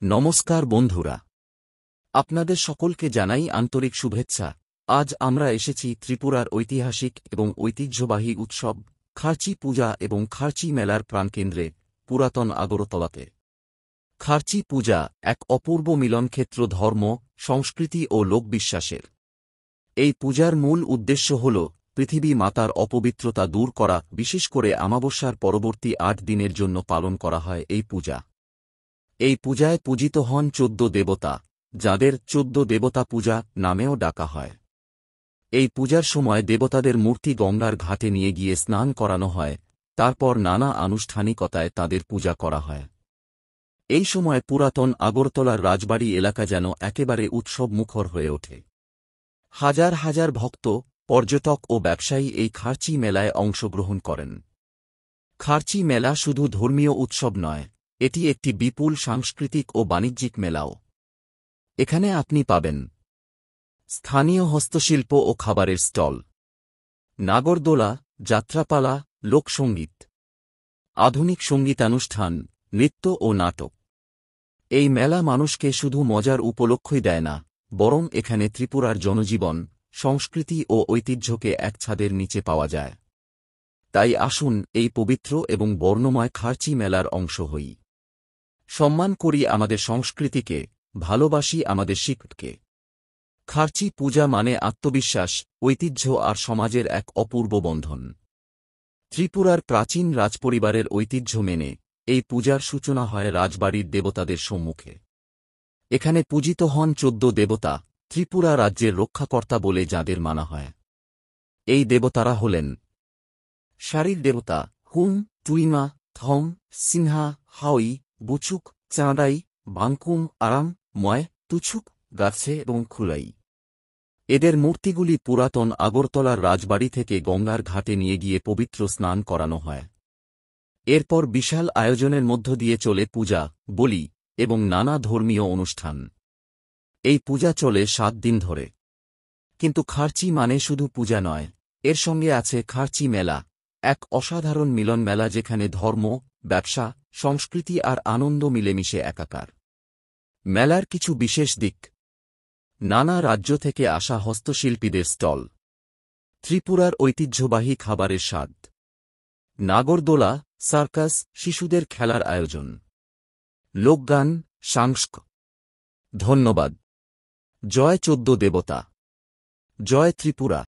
নমস্কার বন্ধুরা, আপনাদের সকলকে জানাই আন্তরিক শুভেচ্ছা। আজ আমরা এসেছি ত্রিপুরার ঐতিহাসিক এবং ঐতিহ্যবাহী উৎসব খার্চি পূজা এবং খার্চি মেলার প্রাণকেন্দ্রে পুরাতন আগরতলাতে। খার্চি পূজা এক অপূর্ব মিলনক্ষেত্র ধর্ম, সংস্কৃতি ও লোকবিশ্বাসের। এই পূজার মূল উদ্দেশ্য হল পৃথিবী মাতার অপবিত্রতা দূর করা। বিশেষ করে অমাবস্যার পরবর্তী ৮ দিনের জন্য পালন করা হয় এই পূজা। এই পূজায় পূজিত হন ১৪ দেবতা, যাঁদের ১৪ দেবতা পূজা নামেও ডাকা হয়। এই পূজার সময় দেবতাদের মূর্তি গঙ্গার ঘাটে নিয়ে গিয়ে স্নান করানো হয়, তারপর নানা আনুষ্ঠানিকতায় তাদের পূজা করা হয়। এই সময় পুরাতন আগরতলার রাজবাড়ি এলাকা যেন একেবারে উৎসব মুখর হয়ে ওঠে। হাজার হাজার ভক্ত, পর্যটক ও ব্যবসায়ী এই খার্চি মেলায় অংশগ্রহণ করেন। খার্চি মেলা শুধু ধর্মীয় উৎসব নয়, এটি একটি বিপুল সাংস্কৃতিক ও বাণিজ্যিক মেলাও। এখানে আপনি পাবেন স্থানীয় হস্তশিল্প ও খাবারের স্টল, নাগরদোলা, যাত্রাপালা, লোকসঙ্গীত, আধুনিক সঙ্গীতানুষ্ঠান, নৃত্য ও নাটক। এই মেলা মানুষকে শুধু মজার উপলক্ষই দেয় না, বরং এখানে ত্রিপুরার জনজীবন, সংস্কৃতি ও ঐতিহ্যকে এক ছাদের নিচে পাওয়া যায়। তাই আসুন এই পবিত্র এবং বর্ণময় খার্চি মেলার অংশ হই। সম্মান করি আমাদের সংস্কৃতিকে, ভালোবাসি আমাদের শিকড়কে। খার্চি পূজা মানে আত্মবিশ্বাস, ঐতিহ্য আর সমাজের এক অপূর্ব বন্ধন। ত্রিপুরার প্রাচীন রাজপরিবারের ঐতিহ্য মেনে এই পূজার সূচনা হয় রাজবাড়ির দেবতাদের সম্মুখে। এখানে পূজিত হন ১৪ দেবতা, ত্রিপুরা রাজ্যের রক্ষাকর্তা বলে যাঁদের মানা হয়। এই দেবতারা হলেন শারীর দেবতা হুম, টুইমা, থং, সিনহা, হাওই, বুচুক, চাঁদাই, বাংকুম, আরাম, ময়, তুছুক, গাছে এবং খুলাই। এদের মূর্তিগুলি পুরাতন আগরতলার রাজবাড়ি থেকে গঙ্গার ঘাটে নিয়ে গিয়ে পবিত্র স্নান করানো হয়। এরপর বিশাল আয়োজনের মধ্য দিয়ে চলে পূজা, বলি এবং নানা ধর্মীয় অনুষ্ঠান। এই পূজা চলে ৭ দিন ধরে। কিন্তু খার্চি মানে শুধু পূজা নয়, এর সঙ্গে আছে খার্চি মেলা, এক অসাধারণ মিলন মেলা যেখানে ধর্ম, ব্যবসা, সংস্কৃতি আর আনন্দ মিলেমিশে একাকার। মেলার কিছু বিশেষ দিক: নানা রাজ্য থেকে আসা হস্তশিল্পীদের স্টল, ত্রিপুরার ঐতিহ্যবাহী খাবারের স্বাদ, নাগরদোলা, সার্কাস, শিশুদের খেলার আয়োজন, লোকগান, সাংস্ক। ধন্যবাদ। জয় ১৪ দেবতা, জয় ত্রিপুরা।